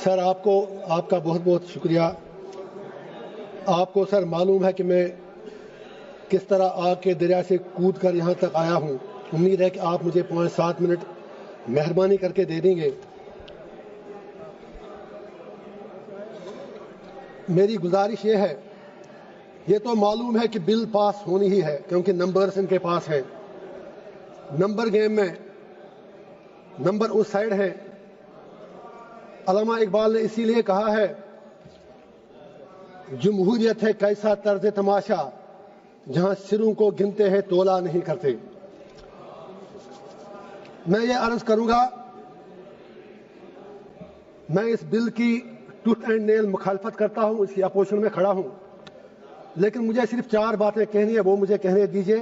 سر آپ کا بہت بہت شکریہ. آپ کو سر معلوم ہے کہ میں کس طرح آگ کے دریا سے کود کر یہاں تک آیا ہوں. امید ہے کہ آپ مجھے 5-7 منٹ مہربانی کر کے دے دیں گے. میری گزارش یہ ہے، یہ تو معلوم ہے کہ بل پاس ہونی ہی ہے کیونکہ نمبرز ان کے پاس ہیں. نمبر گیم میں نمبر اس سائڈ ہے. علامہ اقبال نے اسی لیے کہا ہے جمہوریت ہے کیسا طرز تماشا جہاں سروں کو گنتے ہیں تولا نہیں کرتے. میں یہ عرض کروں گا، میں اس بل کی ٹوتھ اینڈ نیل مخالفت کرتا ہوں، اس کی اپوزیشن میں کھڑا ہوں، لیکن مجھے صرف 4 باتیں کہنی ہے، وہ مجھے کہنے دیجئے.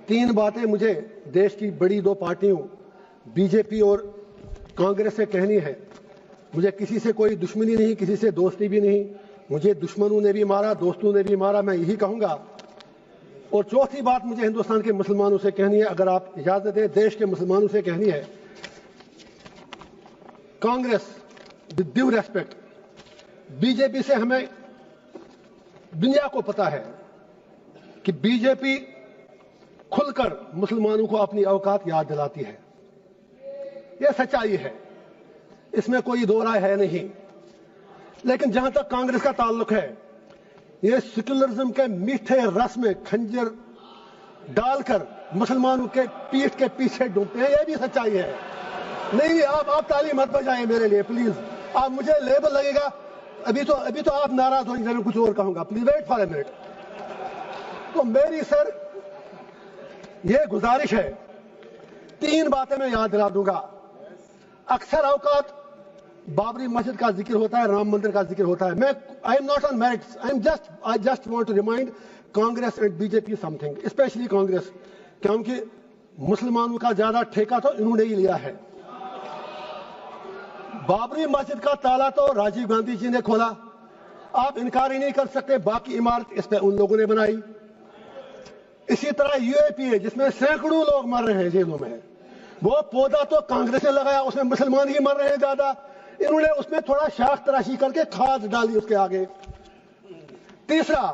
3 باتیں مجھے دیش کی بڑی 2 پارٹیوں بی جے پی اور کانگریس سے کہنی ہے. مجھے کسی سے کوئی دشمنی نہیں، کسی سے دوستی بھی نہیں. مجھے دشمنوں نے بھی مارا، دوستوں نے بھی مارا، میں یہی کہوں گا. اور چوتھی بات مجھے ہندوستان کے مسلمانوں سے کہنی ہے، اگر آپ اجازت دیں دیش کے مسلمانوں سے کہنی ہے. Congress with due respect, B J P سے ہمیں دنیا کو پتا ہے کہ بی جے پی کھل کر مسلمانوں کو اپنی اوقات یاد دلاتی ہے. یہ سچائی ہے، اس میں کوئی دو رائے ہے نہیں. لیکن جہاں تک کانگریس کا تعلق ہے، یہ سیکولرزم کے میٹھے رس میں کھنجر ڈال کر مسلمانوں کے پیٹھ کے پیچھے ڈوبتے ہیں. یہ بھی سچائی ہے. نہیں آپ تالی مت بجائیں میرے لیے پلیز. آپ مجھے لیبل لگے گا، ابھی تو آپ ناراض ہو جائیں، میں کچھ اور کہوں گا. Please wait for a minute. تو میری سر یہ گزارش ہے، 3 باتیں میں یاد دلا دوں گا. اکثر اوقات بابری مسجد کا ذکر ہوتا ہے، رام مندر کا ذکر ہوتا ہے. میں I am not on merits, I just want to remind Congress and B J P something, especially Congress, کیونکہ مسلمانوں کا زیادہ ٹھیکہ تو انہوں نے ہی لیا ہے. بابری مسجد کا تالا تو راجیو گاندھی جی نے کھولا، آپ انکار ہی نہیں کر سکتے. باقی عمارت اس پہ ان لوگوں نے بنائی. اسی طرح یو اے پی اے جس میں سینکڑوں لوگ مر رہے ہیں جیلوں میں، وہ پودا تو کانگریس نے لگایا، اس میں مسلمان ہی مر رہے ہیں زیادہ. انہوں نے اس میں تھوڑا شاخ تراشی کر کے کھاد ڈالی اس کے آگے. تیسرا،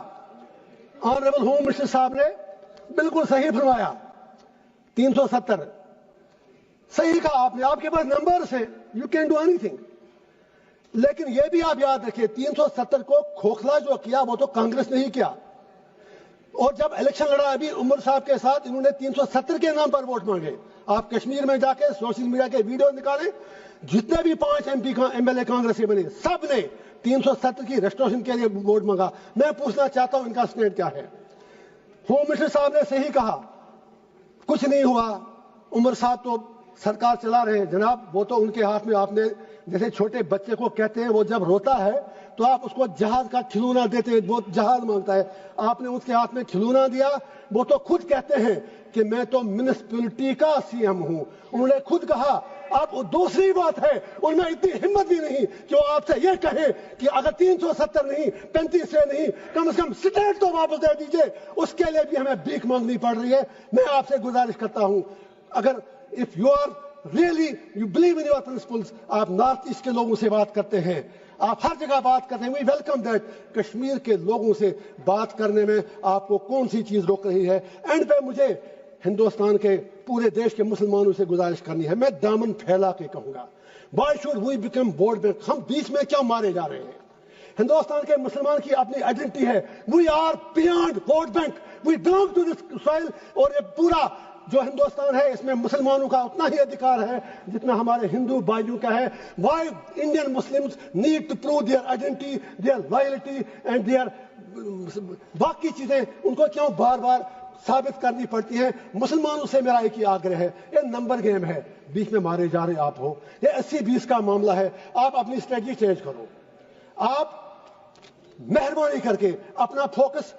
آنریبل ہوم منسٹر صاحب نے بالکل صحیح فرمایا، 370 صحیح کہا آپ نے. آپ کے پاس نمبرز ہیں، you can do any thing. لیکن یہ بھی آپ یاد رکھیے 370 کو کھوکھلا جو کیا وہ تو کانگریس نے ہی کیا. اور جب الیکشن لڑا ابھی عمر صاحب کے ساتھ، انہوں نے 370 کے نام پر ووٹ مانگے. آپ کشمیر میں جا کے سوشل میڈیا کے ویڈیو نکالیں، جتنے بھی 5 ایم ایل اے کانگریس کے بنے سب نے 370 کی ریسٹوریشن کے لیے ووٹ مانگا. میں پوچھنا چاہتا ہوں ان کا اسٹینڈ کیا ہے. ہوم منسٹر صاحب نے صحیح کہا، کچھ نہیں ہوا. عمر صاحب تو سرکار چلا رہے ہیں جناب، وہ تو ان کے ہاتھ میں. آپ نے جیسے چھوٹے بچے کو کہتے ہیں وہ جب روتا ہے تو آپ اس کو جہاز کا کھلونا دیتے ہیں، وہ جہاز مانگتا ہے. آپ نے اس کے ہاتھ میں کھلونا دیا. وہ تو خود کہتے ہیں کہ میں تو میونسپلٹی کا سی ایم ہوں. انہوں نے خود کہا. اب دوسری بات ہے، ان میں اتنی ہمت بھی نہیں کہ وہ آپ سے یہ کہیں کہ اگر 370 نہیں 35 سے نہیں، کم از کم اسٹیٹ تو واپس دے دیجئے. اس کے لیے بھی ہمیں بھیک مانگنی پڑ رہی ہے. میں آپ سے گزارش کرتا ہوں، اگر if you are really you believe in your principles، آپ نارتھ ایسٹ کے لوگوں سے بات کرتے ہیں، آپ ہر جگہ بات کرتے ہیں، we welcome that. کشمیر کے لوگوں سے بات کرنے میں آپ کو کون سی چیز روک رہی ہے؟ اینڈ پہ مجھے ہندوستان کے پورے دیش کے مسلمانوں سے گزارش کرنی ہے. میں دامن پھیلا کے کہوں گا، why should we become vote bank؟ ہم بیچ میں کیوں مارے جا رہے ہیں؟ ہندوستان کے مسلمان کی اپنی آئیڈینٹی ہے. we are beyond vote bank، we belong to this soil. اور یہ پورا جو ہندوستان ہے اس میں مسلمانوں کا اتنا ہی ادھیکار ہے جتنا ہمارے ہندو بھائیوں کا ہے. why Indian Muslims need to prove their identity، their loyalty and their باقی چیزیں ان کو کیوں بار بار ثابت کرنی پڑتی ہیں؟ مسلمانوں سے میرا ایک ہی آگرہ ہے، یہ نمبر گیم ہے، بیچ میں مارے جا رہے آپ ہو. یہ 80-20 کا معاملہ ہے. آپ اپنی اسٹریٹجی چینج کرو. آپ مہربانی کر کے اپنا فوکس،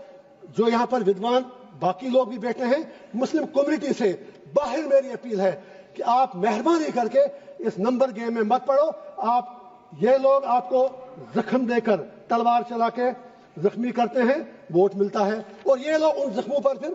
جو یہاں پر ودوان باقی لوگ بھی بیٹھے ہیں مسلم کمیونٹی سے باہر، میری اپیل ہے کہ آپ مہربانی کر کے اس نمبر گیم میں مت پڑو. آپ یہ لوگ آپ کو زخم دے کر تلوار چلا کے زخمی کرتے ہیں، ووٹ ملتا ہے، اور یہ لوگ ان زخموں پر پھر